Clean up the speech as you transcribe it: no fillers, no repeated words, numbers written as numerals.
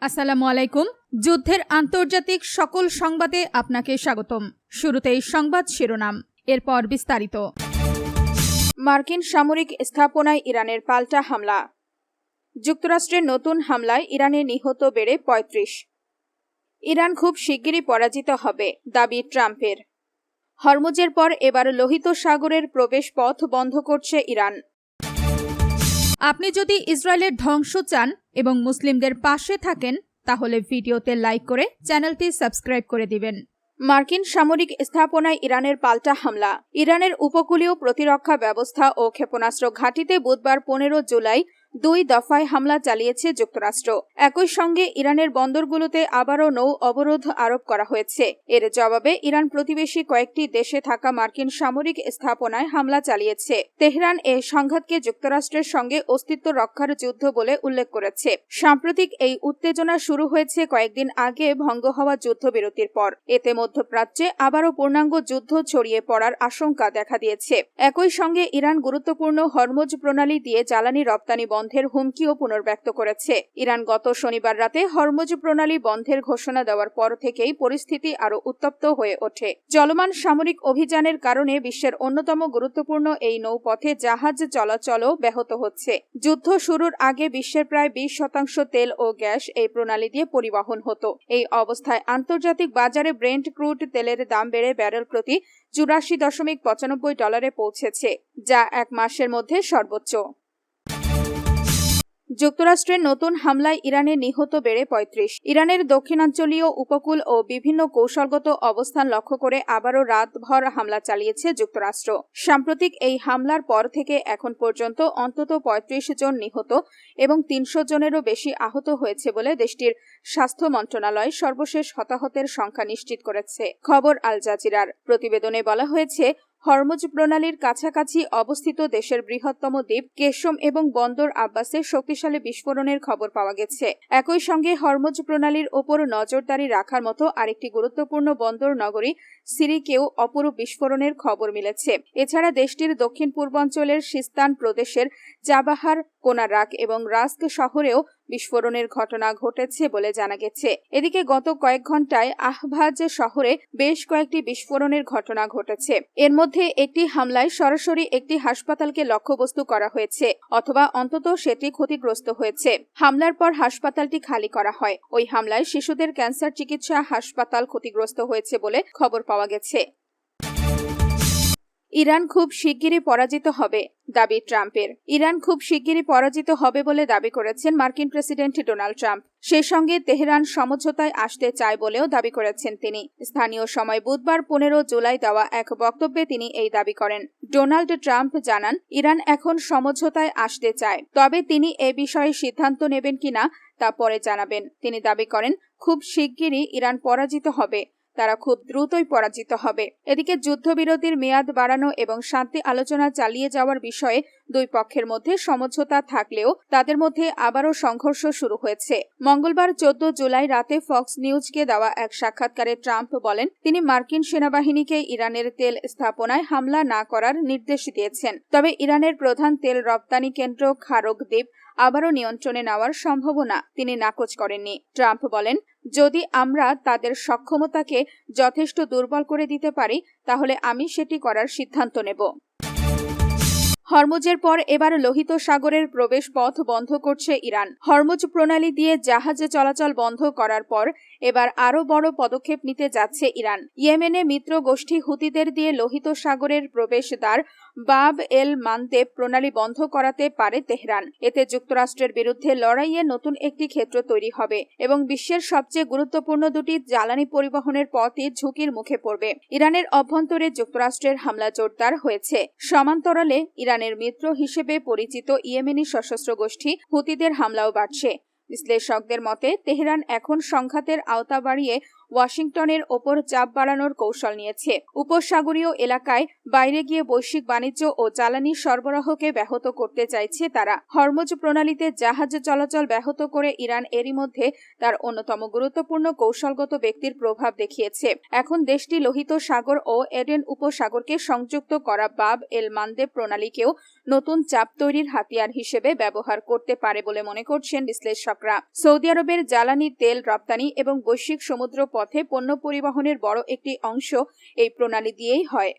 আসসালামু আলাইকুম। যুদ্ধের আন্তর্জাতিক সকল সংবাদে আপনাকে স্বাগতম। শুরুতেই সংবাদ শিরোনাম, এরপর বিস্তারিত। মার্কিন সামরিক স্থাপনায় ইরানের পাল্টা হামলা। যুক্তরাষ্ট্রের নতুন হামলায় ইরানে নিহত বেড়ে ৩৫। ইরান খুব শিগগিরই পরাজিত হবে, দাবি ট্রাম্পের। হরমুজের পর এবার লোহিত সাগরের প্রবেশ পথ বন্ধ করছে ইরান। আপনি যদি ইসরায়েলের ধ্বংস চান এবং মুসলিমদের পাশে থাকেন তাহলে ভিডিওতে লাইক করে চ্যানেলটি সাবস্ক্রাইব করে দিবেন। মার্কিন সামরিক স্থাপনায় ইরানের পাল্টা হামলা। ইরানের উপকূলীয় প্রতিরক্ষা ব্যবস্থা ও ক্ষেপণাস্ত্র ঘাঁটিতে বুধবার ১৫ জুলাই ২ দফায় হামলা চালিয়েছে যুক্তরাষ্ট্র। একই সঙ্গে ইরানের বন্দরগুলোতে আবারও নৌ অবরোধ আরোপ করা হয়েছে। এর জবাবে ইরান প্রতিবেশী কয়েকটি দেশে থাকা মার্কিন সামরিক স্থাপনায় হামলা চালিয়েছে। তেহরান এই সংঘাতকে যুক্তরাষ্ট্রের সঙ্গে অস্তিত্ব রক্ষার যুদ্ধ বলে উল্লেখ করেছে। সাম্প্রতিক এই উত্তেজনা শুরু হয়েছে কয়েকদিন আগে ভঙ্গ হওয়া যুদ্ধবিরতির পর। এতে মধ্যপ্রাচ্যে আবারও পূর্ণাঙ্গ যুদ্ধ ছড়িয়ে পড়ার আশঙ্কা দেখা দিয়েছে। একই সঙ্গে ইরান গুরুত্বপূর্ণ হরমুজ প্রণালী দিয়ে জ্বালানি রপ্তানি বন্ধের হুমকিও পুনর্ব্যক্ত করেছে। ইরান গত শনিবার রাতে হরমুজ প্রণালী বন্ধের ঘোষণা দেওয়ার পর থেকেই পরিস্থিতি আরও উত্তপ্ত হয়ে ওঠে। চলমান সামরিক অভিযানের কারণে বিশ্বের অন্যতম গুরুত্বপূর্ণ এই নৌপথে জাহাজ চলাচলও ব্যাহত হচ্ছে। যুদ্ধ শুরুর আগে বিশ্বের প্রায় ২০% তেল ও গ্যাস এই প্রণালী দিয়ে পরিবহন হতো। এই অবস্থায় আন্তর্জাতিক বাজারে ব্রেন্ট ক্রুড তেলের দাম বেড়ে ব্যারেল প্রতি $৮৪.৯৫ পৌঁছেছে, যা এক মাসের মধ্যে সর্বোচ্চ। যুক্তরাষ্ট্রের নতুন হামলায় ইরানে নিহত বেড়ে ৩৫। ইরানের দক্ষিণাঞ্চলীয় উপকূল ও বিভিন্ন কৌশলগত অবস্থান লক্ষ্য করে আবারও রাতভর হামলা চালিয়েছে যুক্তরাষ্ট্র। সাম্প্রতিক এই হামলার পর থেকে এখন পর্যন্ত অন্তত ৩৫ জন নিহত এবং ৩০০ জনেরও বেশি আহত হয়েছে বলে দেশটির স্বাস্থ্য মন্ত্রণালয় সর্বশেষ হতাহতের সংখ্যা নিশ্চিত করেছে। খবর আল জাজিরার প্রতিবেদনে বলা হয়েছে, হরমুজ প্রণালীর কাছাকাছি অবস্থিত দেশের বৃহত্তম দ্বীপ কেশম এবং বন্দর আব্বাসে শক্তিশালী বিস্ফোরণের খবর পাওয়া গেছে। একই সঙ্গে হরমুজ প্রণালীর ওপর নজরদারি রাখার মতো আরেকটি গুরুত্বপূর্ণ বন্দর নগরী সিরিকেও অপরূপ বিস্ফোরণের খবর মিলেছে। এছাড়া দেশটির দক্ষিণ পূর্বাঞ্চলের সিস্তান প্রদেশের চাবাহার, কোনারাক এবং রাস্ক শহরেও বিস্ফোরণের ঘটনা ঘটেছে বলে জানা গেছে। এদিকে গত কয়েক ঘন্টায় আহভাজ শহরে বেশ কয়েকটি বিস্ফোরণের ঘটনা ঘটেছে। এর মধ্যে একটি হামলায় সরাসরি একটি হাসপাতালকে লক্ষ্যবস্তু করা হয়েছে, অথবা অন্তত সেটি ক্ষতিগ্রস্ত হয়েছে। হামলার পর হাসপাতালটি খালি করা হয়। ওই হামলায় শিশুদের ক্যান্সার চিকিৎসা হাসপাতাল ক্ষতিগ্রস্ত হয়েছে বলে খবর পাওয়া গেছে। ইরান খুব শিগগিরই পরাজিত হবে, দাবি ট্রাম্পের। ইরান খুব শিগগিরই পরাজিত হবে বলে দাবি করেছেন মার্কিন প্রেসিডেন্ট ডোনাল্ড ট্রাম্প। সেই সঙ্গে তেহরান সমঝোতায় আসতে চায় বলেও দাবি করেছেন তিনি। স্থানীয় সময় বুধবার ১৫ জুলাই দেওয়া এক বক্তব্যে তিনি এই দাবি করেন। ডোনাল্ড ট্রাম্প জানান, ইরান এখন সমঝোতায় আসতে চায়, তবে তিনি এ বিষয়ে সিদ্ধান্ত নেবেন কিনা তা পরে জানাবেন। তিনি দাবি করেন, খুব শিগগিরই ইরান পরাজিত হবে, তারা খুব দ্রুতই পরাজিত হবে। এদিকে যুদ্ধবিরতির মেয়াদ বাড়ানো এবং শান্তি আলোচনা চালিয়ে যাওয়ার বিষয়ে দুই পক্ষের মধ্যে সমঝোতা থাকলেও তাদের মধ্যে আবারও সংঘর্ষ শুরু হয়েছে। মঙ্গলবার ১৪ জুলাই রাতে ফক্স নিউজকে দেওয়া এক সাক্ষাৎকারে ট্রাম্প বলেন, তিনি মার্কিন সেনাবাহিনীকে ইরানের তেল স্থাপনায় হামলা না করার নির্দেশ দিয়েছেন, তবে ইরানের প্রধান তেল রপ্তানি কেন্দ্র খারোগ দ্বীপ আবারও নিয়ন্ত্রণে নেওয়ার সম্ভাবনা তিনি নাকচ করেননি। ট্রাম্প বলেন, যদি আমরা তাদের সক্ষমতাকে যথেষ্ট দুর্বল করে দিতে পারি তাহলে আমি সেটি করার সিদ্ধান্ত নেব। হরমুজের পর এবার লোহিত সাগরের প্রবেশ পথ বন্ধ করছে ইরান। হরমুজ প্রণালী দিয়ে জাহাজে চলাচল বন্ধ করার পর এবার আরও বড় পদক্ষেপ নিতে যাচ্ছে ইরান। ইয়েমেনে মিত্র গোষ্ঠী হুতিদের দিয়ে লোহিত সাগরের প্রবেশদ্বার বাব এল মানদেব প্রণালী বন্ধ করাতে পারে তেহরান। এতে যুক্তরাষ্ট্রের বিরুদ্ধে লড়াইয়ে নতুন একটি ক্ষেত্র তৈরি হবে এবং বিশ্বের সবচেয়ে গুরুত্বপূর্ণ দুটি জ্বালানি পরিবহনের পথই ঝুঁকির মুখে পড়বে। ইরানের অভ্যন্তরে যুক্তরাষ্ট্রের হামলা জোরদার হয়েছে। সমান্তরালে ইরানের মিত্র হিসেবে পরিচিত ইয়েমেনি সশস্ত্র গোষ্ঠী হুতিদের হামলাও বাড়ছে। বিশ্লেষকদের মতে, তেহরান এখন সংঘাতের আওতা বাড়িয়ে ওয়াশিংটনের ওপর চাপ বাড়ানোর কৌশল নিয়েছে। উপসাগরীয় এলাকায় বাইরে গিয়ে বৈশ্বিক বাণিজ্য ও জ্বালানি সরবরাহকে ব্যাহত করতে চাইছে তারা। হরমুজ প্রণালীতে জাহাজ চলাচল ব্যাহত করে ইরান এরই মধ্যে তার অন্যতম গুরুত্বপূর্ণ কৌশলগত ব্যক্তির প্রভাব দেখিয়েছে। এখন দেশটি লোহিত সাগর ও এডেন উপসাগরকে সংযুক্ত করা বাব এল মানদেব প্রণালীকেও নতুন চাপ তৈরির হাতিয়ার হিসেবে ব্যবহার করতে পারে বলে মনে করছেন বিশ্লেষকরা। সৌদি আরবের জ্বালানি তেল রপ্তানি এবং বৈশ্বিক সমুদ্র পথে পণ্য পরিবহনের বড় একটি অংশ এই প্রণালী দিয়েই হয়।